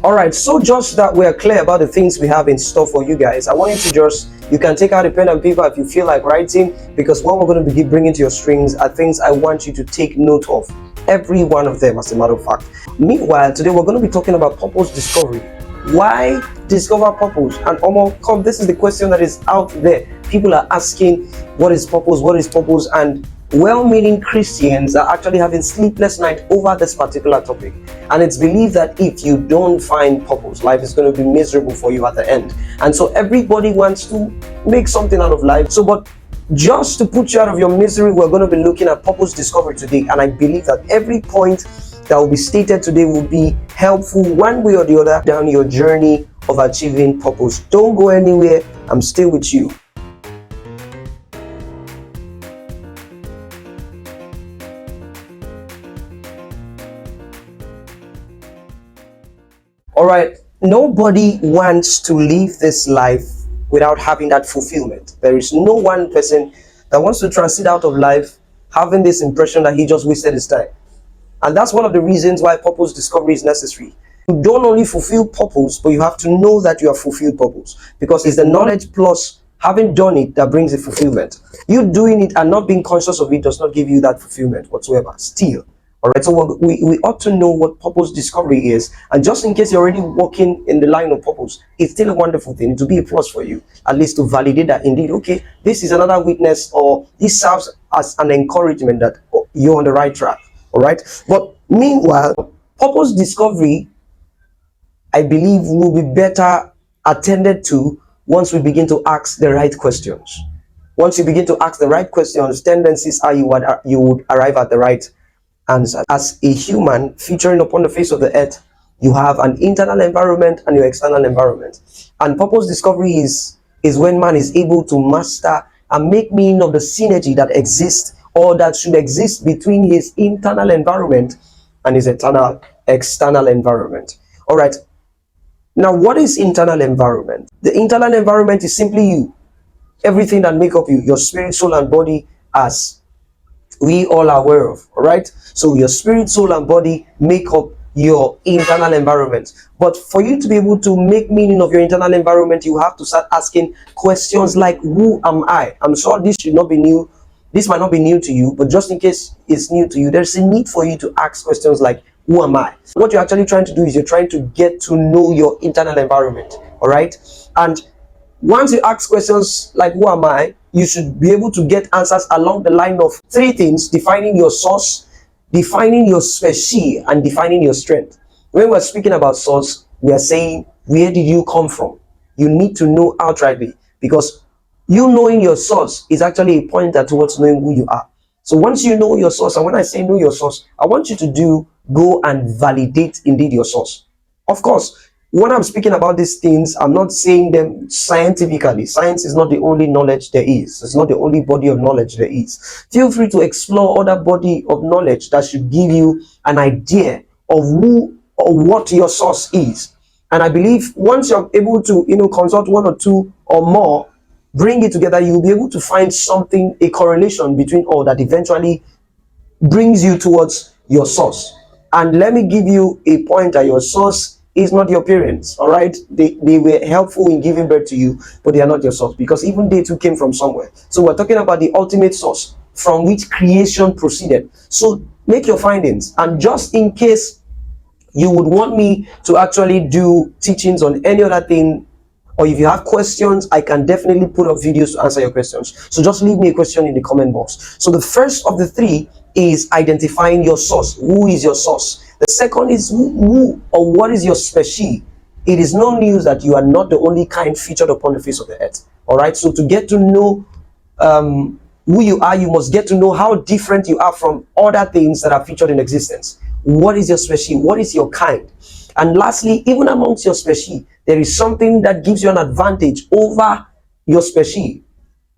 All right, so just that we're clear about the things we have in store for you guys, I want you to you can take out a pen and paper if you feel like writing, because what we're going to be bringing to your strings are things I want you to take note of. Every one of them, as a matter of fact. Meanwhile, today we're going to be talking about purpose discovery. Why discover purpose? And come, this is the question that is out there. People are asking, what is purpose? What is purpose? And well-meaning Christians are actually having sleepless nights over this particular topic. And it's believed that if you don't find purpose, life is going to be miserable for you at the end. And so everybody wants to make something out of life. So, but just to put you out of your misery, we're going to be looking at purpose discovery today. And I believe that every point that will be stated today will be helpful one way or the other down your journey of achieving purpose. Don't go anywhere. I'm still with you. All right, nobody wants to live this life without having that fulfillment. There is no one person that wants to transit out of life having this impression that he just wasted his time. And that's one of the reasons why purpose discovery is necessary. You don't only fulfill purpose, but you have to know that you have fulfilled purpose, because it's the knowledge plus having done it that brings the fulfillment. You doing it and not being conscious of it does not give you that fulfillment whatsoever. Still. All right, so we ought to know what purpose discovery is. And just in case you're already walking in the line of purpose, it's still a wonderful thing. It will be a plus for you, at least to validate that indeed, okay, this is another witness, or this serves as an encouragement that you're on the right track. All right, but meanwhile, purpose discovery, I believe, will be better attended to once we begin to ask the right questions. Once you begin to ask the right questions, tendencies are you would arrive at the right. And as a human featuring upon the face of the earth, you have an internal environment and your external environment. And purpose discovery is when man is able to master and make meaning of the synergy that exists or that should exist between his internal environment and his external environment. All right. Now, what is internal environment? The internal environment is simply you. Everything that make up you, your spirit, soul, and body, as we all are aware of. All right, so your spirit, soul, and body make up your internal environment. But for you to be able to make meaning of your internal environment, you have to start asking questions like, who am I? I'm sure this should not be new. This might not be new to you, but just in case it's new to you, there's a need for you to ask questions like, who am I? What you're actually trying to do is you're trying to get to know your internal environment. All right, and once you ask questions like, who am I? You should be able to get answers along the line of three things: defining your source, defining your species, and defining your strength. When we're speaking about source, we are saying, where did you come from? You need to know outrightly, because you knowing your source is actually a pointer towards knowing who you are. So once you know your source, and when I say know your source, I want you to go and validate indeed your source. Of course, when I'm speaking about these things, I'm not saying them scientifically. Science is not the only knowledge there is. It's not the only body of knowledge there is. Feel free to explore other body of knowledge that should give you an idea of who or what your source is. And I believe once you're able to, consult one or two or more, bring it together, you'll be able to find something, a correlation between all that eventually brings you towards your source. And let me give you a pointer. Your source is not your parents. All right, they were helpful in giving birth to you, but they are not your source, because even they too came from somewhere. So we're talking about the ultimate source from which creation proceeded. So make your findings. And just in case you would want me to actually do teachings on any other thing, or if you have questions, I can definitely put up videos to answer your questions. So just leave me a question in the comment box. So the first of the three is identifying your source. Who is your source? The second is who or what is your species. It is no news that you are not the only kind featured upon the face of the earth. All right, so to get to know who you are, you must get to know how different you are from other things that are featured in existence. What is your species? What is your kind? And lastly, even amongst your species, there is something that gives you an advantage over your species,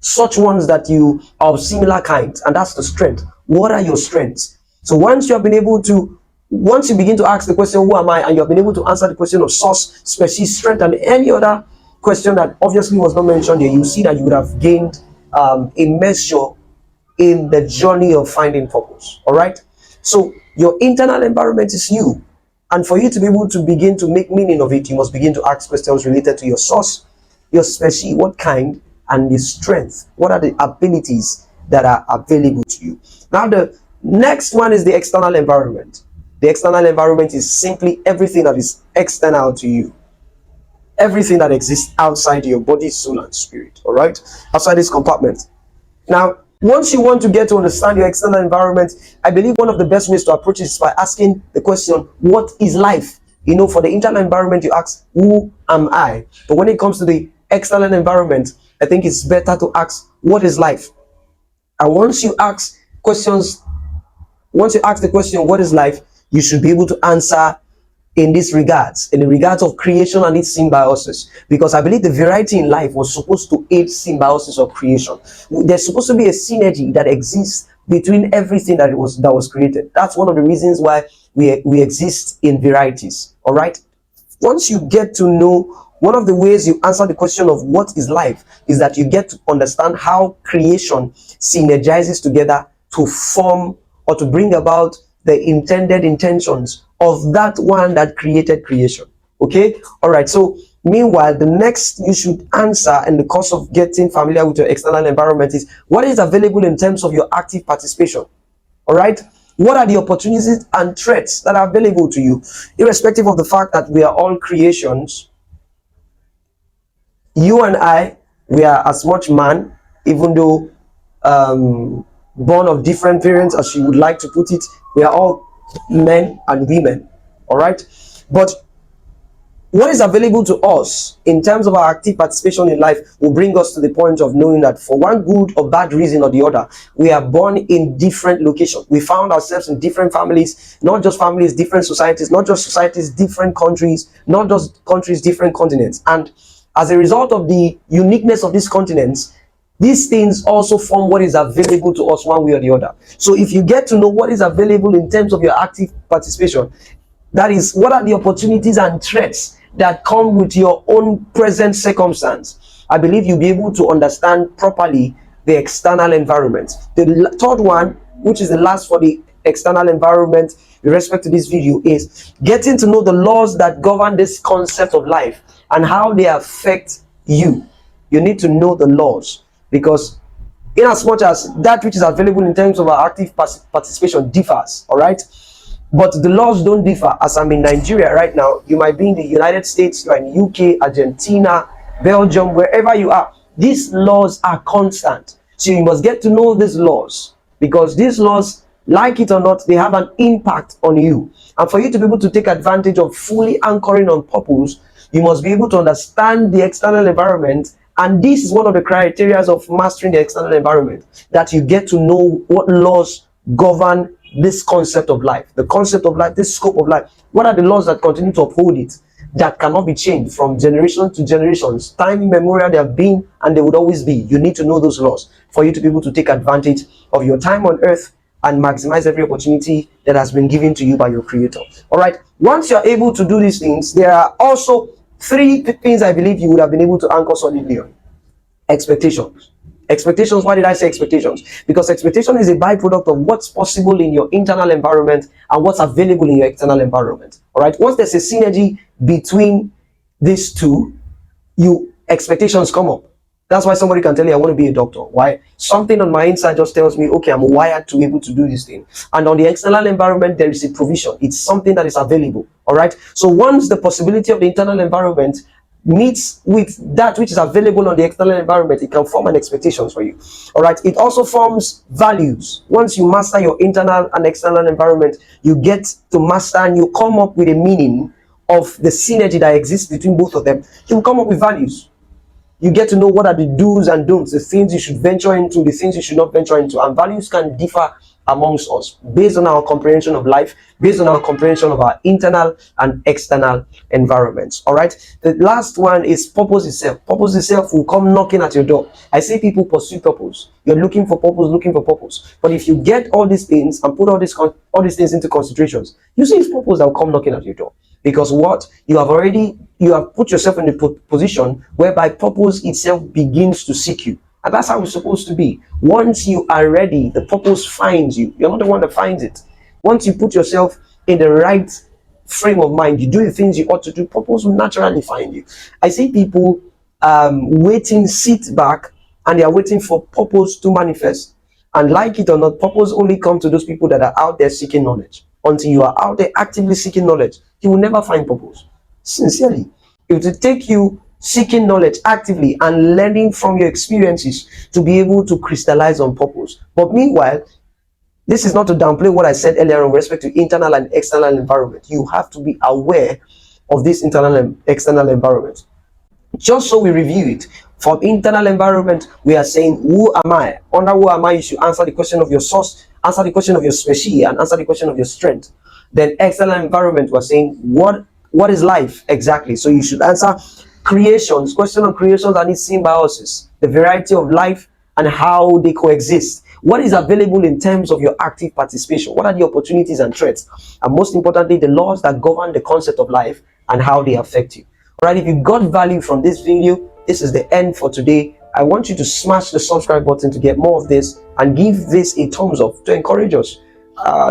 such ones that you are of similar kinds, and that's the strength. What are your strengths? So once you begin to ask the question, who am I, and you have been able to answer the question of source, species, strength, and any other question that obviously was not mentioned here, you see that you would have gained a measure in the journey of finding purpose. All right, so your internal environment is you, And for you to be able to begin to make meaning of it, you must begin to ask questions related to your source, your species, what kind, and the strength. What are the abilities that are available to you? Now, the next one is the external environment. The external environment is simply everything that is external to you. Everything that exists outside your body, soul, and spirit. All right? Outside this compartment. Now, once you want to get to understand your external environment, I believe one of the best ways to approach it is by asking the question, what is life? You know, for the internal environment, you ask, who am I? But when it comes to the external environment, I think it's better to ask, what is life? And once you ask the question, what is life, you should be able to answer in the regards of creation and its symbiosis, because I believe the variety in life was supposed to aid symbiosis of creation. There's supposed to be a synergy that exists between everything that was created. That's one of the reasons why we exist in varieties. All right. Once you get to know, one of the ways you answer the question of what is life is that you get to understand how creation synergizes together to form or to bring about the intended intentions of that one that created creation. Okay. All right. So meanwhile, the next you should answer in the course of getting familiar with your external environment is, what is available in terms of your active participation? All right. What are the opportunities and threats that are available to you? Irrespective of the fact that we are all creations, you and I, we are as much man, even though born of different parents, as you would like to put it. We are all men and women. All right. But what is available to us in terms of our active participation in life will bring us to the point of knowing that for one good or bad reason or the other, we are born in different locations. We found ourselves in different families, not just families, different societies, not just societies, different countries, not just countries, different continents. And as a result of the uniqueness of these continents, these things also form what is available to us one way or the other. So if you get to know what is available in terms of your active participation, that is, what are the opportunities and threats that come with your own present circumstance, I believe you'll be able to understand properly the external environment. The third one, which is the last for the external environment with respect to this video, is getting to know the laws that govern this concept of life and how they affect you. You need to know the laws, because in as much as that which is available in terms of our active participation differs, all right, but the laws don't differ. As I'm in Nigeria right now, you might be in the United States, you're in UK, Argentina, Belgium, wherever you are. These laws are constant. So you must get to know these laws, because these laws, like it or not, they have an impact on you. And for you to be able to take advantage of fully anchoring on purpose, you must be able to understand the external environment. And this is one of the criteria of mastering the external environment, that you get to know what laws govern this concept of life, the concept of life, this scope of life. What are the laws that continue to uphold it, that cannot be changed from generation to generations? Time immemorial, they have been and they would always be. You need to know those laws for you to be able to take advantage of your time on earth and maximize every opportunity that has been given to you by your creator. All right. Once you're able to do these things, there are also three things I believe you would have been able to anchor solidly on. Expectations. Expectations. Why did I say expectations? Because expectation is a byproduct of what's possible in your internal environment and what's available in your external environment. All right. Once there's a synergy between these two, expectations come up. That's why somebody can tell you, I want to be a doctor. Why? Something on my inside just tells me, okay, I'm wired to be able to do this thing. And on the external environment, there is a provision. It's something that is available. All right. So once the possibility of the internal environment meets with that which is available on the external environment, it can form an expectation for you. All right. It also forms values. Once you master your internal and external environment, you get to master and you come up with a meaning of the synergy that exists between both of them. You come up with values. You get to know what are the do's and don'ts, the things you should venture into, the things you should not venture into. And values can differ amongst us based on our comprehension of life, based on our comprehension of our internal and external environments. All right. The last one is purpose itself. Purpose itself will come knocking at your door. I say people pursue purpose. You're looking for purpose. But if you get all these things and put all these things into considerations, you see it's purpose that will come knocking at your door. Because what you have put yourself in a position whereby purpose itself begins to seek you. And that's how it's supposed to be. Once you are ready, the purpose finds you. You're not the one that finds it. Once you put yourself in the right frame of mind, you do the things you ought to do, purpose will naturally find you. I see people waiting, sit back, and they are waiting for purpose to manifest. And like it or not, purpose only comes to those people that are out there seeking knowledge. Until you are out there actively seeking knowledge, you will never find purpose. Sincerely, it will take you seeking knowledge actively and learning from your experiences to be able to crystallize on purpose. But meanwhile, this is not to downplay what I said earlier on with respect to internal and external environment. You have to be aware of this internal and external environment. Just so we review it, from internal environment, we are saying, who am I? Under who am I, you should answer the question of your source, answer the question of your species, and answer the question of your strength. Then external environment, we're saying, what is life exactly? So you should answer creations, question on creations and its symbiosis, the variety of life and how they coexist. What is available in terms of your active participation? What are the opportunities and threats? And most importantly, the laws that govern the concept of life and how they affect you. All right, if you got value from this video, this is the end for today. I want you to smash the subscribe button to get more of this and give this a thumbs up to encourage us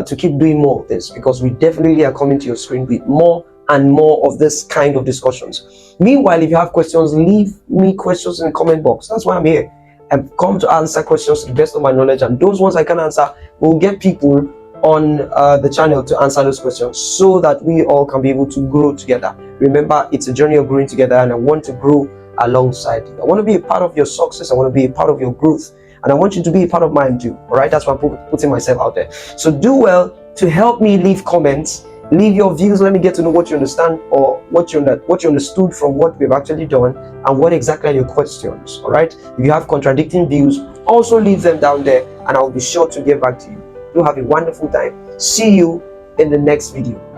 to keep doing more of this, because we definitely are coming to your screen with more and more of this kind of discussions. Meanwhile, if you have questions, leave me questions in the comment box. That's why I'm here. I've come to answer questions to the best of my knowledge, and those ones I can answer will get people on the channel to answer those questions so that we all can be able to grow together. Remember, it's a journey of growing together, and I want to grow alongside you. I want to be a part of your success. I want to be a part of your growth, and I want you to be a part of mine too. All right, that's why I'm putting myself out there. So do well to help me leave comments, leave your views. Let me get to know what you understand or what you understood from what we've actually done, and what exactly are your questions. All right, if you have contradicting views, also leave them down there, and I'll be sure to get back to you. Do have a wonderful time. See you in the next video.